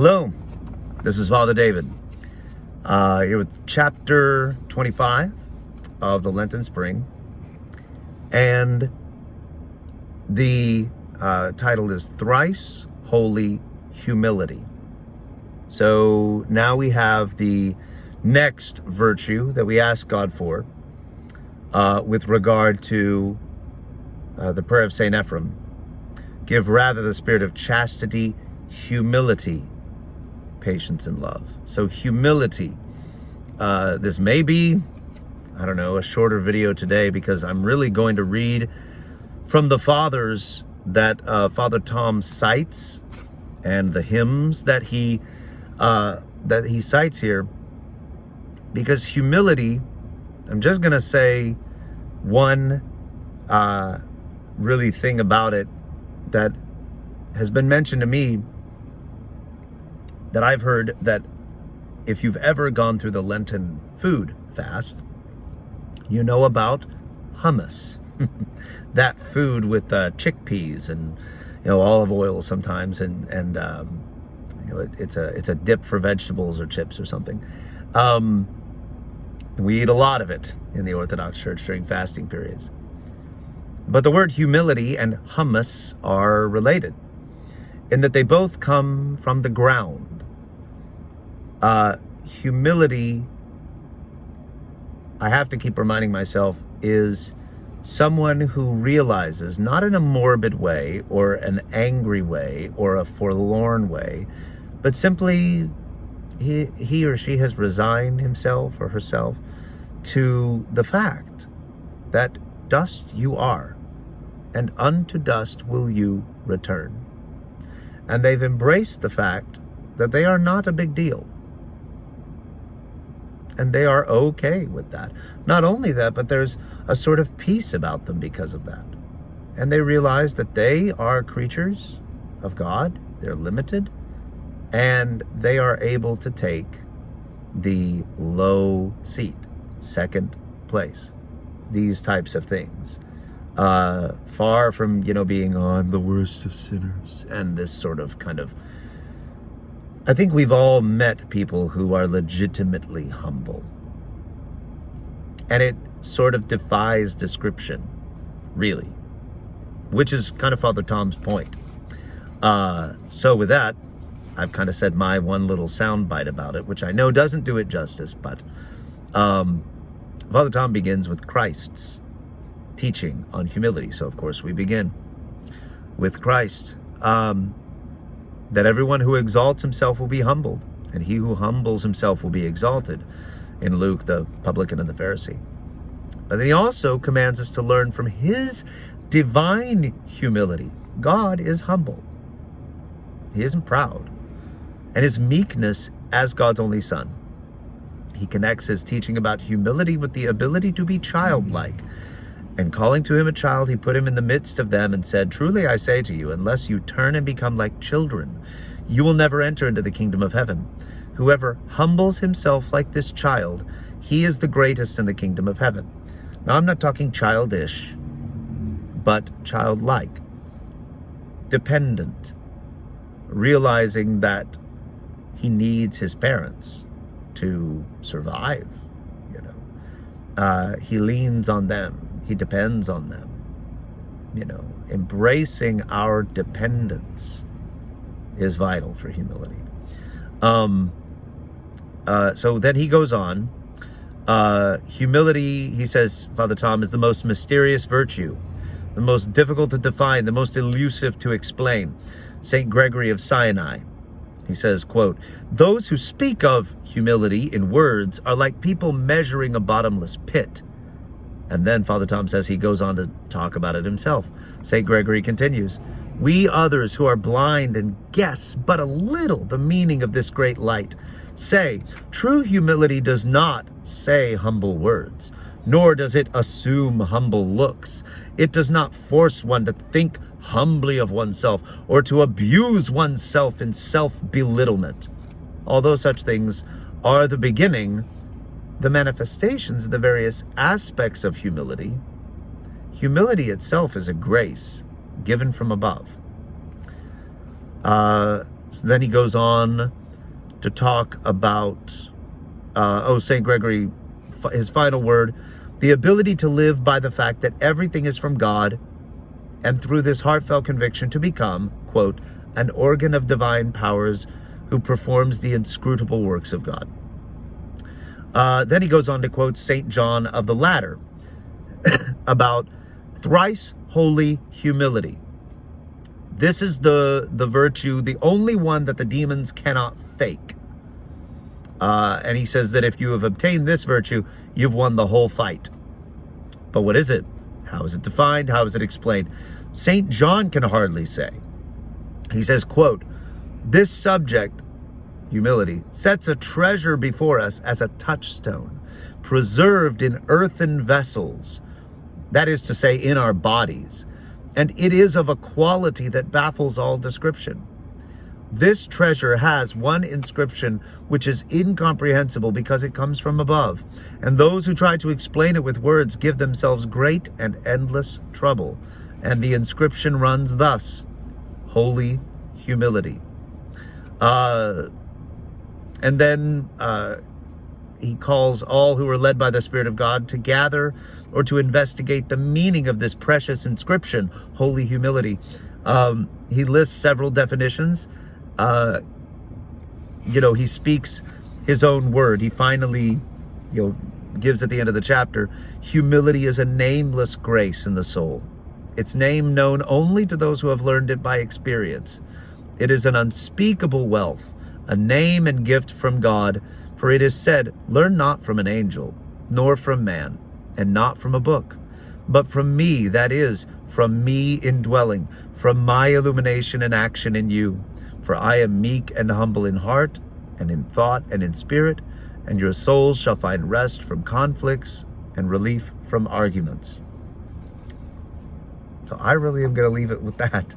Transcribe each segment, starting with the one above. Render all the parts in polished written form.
Hello, this is Father David, here with chapter 25 of the Lenten Spring, and the title is Thrice-Holy Humility. So now we have the next virtue that we ask God for with regard to the prayer of St. Ephrem. Give rather the spirit of chastity, humility, patience, and love. So humility. This may be, a shorter video today because I'm really going to read from the fathers that Father Tom cites and the hymns that he cites here. Because humility, I'm just going to say one really thing about it that has been mentioned to me, that I've heard, that if you've ever gone through the Lenten food fast, you know about hummus. That food with chickpeas and olive oil sometimes, and it's a dip for vegetables or chips or something. We eat a lot of it in the Orthodox Church during fasting periods. But the word humility and hummus are related in that they both come from the ground. Humility, I have to keep reminding myself, is someone who realizes, not in a morbid way or an angry way or a forlorn way, but simply he or she has resigned himself or herself to the fact that dust you are, and unto dust will you return. And they've embraced the fact that they are not a big deal. And they are okay with that. Not only that, but there's a sort of peace about them because of that. And they realize that they are creatures of God. They're limited. And they are able to take the low seat, second place. These types of things. Far from, being I'm the worst of sinners. And this sort of I think we've all met people who are legitimately humble. And it sort of defies description, really. Which is kind of Father Tom's point. So with that, I've kind of said my one little soundbite about it, which I know doesn't do it justice, but Father Tom begins with Christ's teaching on humility. So of course we begin with Christ. That everyone who exalts himself will be humbled, and he who humbles himself will be exalted, in Luke, the publican and the Pharisee. But then he also commands us to learn from his divine humility. God is humble. He isn't proud. And his meekness as God's only Son. He connects his teaching about humility with the ability to be childlike. And calling to him a child, he put him in the midst of them and said, "Truly I say to you, unless you turn and become like children, you will never enter into the kingdom of heaven. Whoever humbles himself like this child, he is the greatest in the kingdom of heaven." Now, I'm not talking childish, but childlike, dependent, realizing that he needs his parents to survive. He leans on them. He depends on them. Embracing our dependence is vital for humility. So then he goes on. Humility, he says, Father Tom, is the most mysterious virtue, the most difficult to define, the most elusive to explain. St. Gregory of Sinai, he says, quote, "Those who speak of humility in words are like people measuring a bottomless pit." And then Father Tom says he goes on to talk about it himself. St. Gregory continues, "We others who are blind and guess but a little the meaning of this great light say, true humility does not say humble words, nor does it assume humble looks. It does not force one to think humbly of oneself or to abuse oneself in self-belittlement. Although such things are the beginning, the manifestations of the various aspects of humility, humility itself is a grace given from above. So then he goes on to talk about, St. Gregory, his final word, the ability to live by the fact that everything is from God, and through this heartfelt conviction to become, quote, an organ of divine powers who performs the inscrutable works of God. Then he goes on to quote St. John of the Ladder about thrice-holy humility. This is the virtue, the only one that the demons cannot fake. And he says that if you have obtained this virtue, you've won the whole fight. But what is it? How is it defined? How is it explained? St. John can hardly say. He says, quote, this subject, humility, sets a treasure before us as a touchstone, preserved in earthen vessels, that is to say, in our bodies, and it is of a quality that baffles all description. This treasure has one inscription which is incomprehensible because it comes from above, and those who try to explain it with words give themselves great and endless trouble. And the inscription runs thus: holy humility. And then he calls all who are led by the Spirit of God to gather or to investigate the meaning of this precious inscription, holy humility. He lists several definitions. He speaks his own word. He finally, gives at the end of the chapter, humility is a nameless grace in the soul. Its name known only to those who have learned it by experience. It is an unspeakable wealth, a name and gift from God, for it is said, learn not from an angel, nor from man, and not from a book, but from me, that is, from me indwelling, from my illumination and action in you. For I am meek and humble in heart, and in thought, and in spirit, and your souls shall find rest from conflicts and relief from arguments. So I really am going to leave it with that.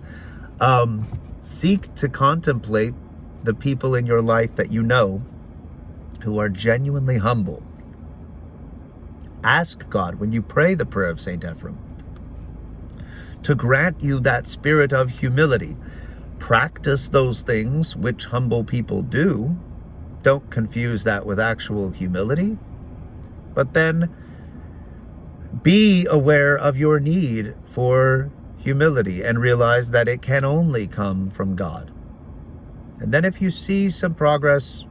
Seek to contemplate the people in your life that you know who are genuinely humble. Ask God, when you pray the prayer of St. Ephrem, to grant you that spirit of humility. Practice those things which humble people do. Don't confuse that with actual humility. But then be aware of your need for humility and realize that it can only come from God. And then if you see some progress,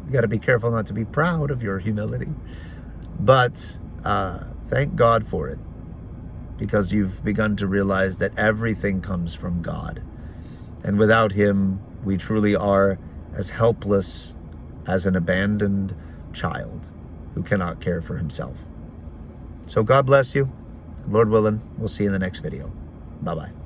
you got to be careful not to be proud of your humility. But thank God for it, because you've begun to realize that everything comes from God. And without him, we truly are as helpless as an abandoned child who cannot care for himself. So God bless you. Lord willing, we'll see you in the next video. Bye-bye.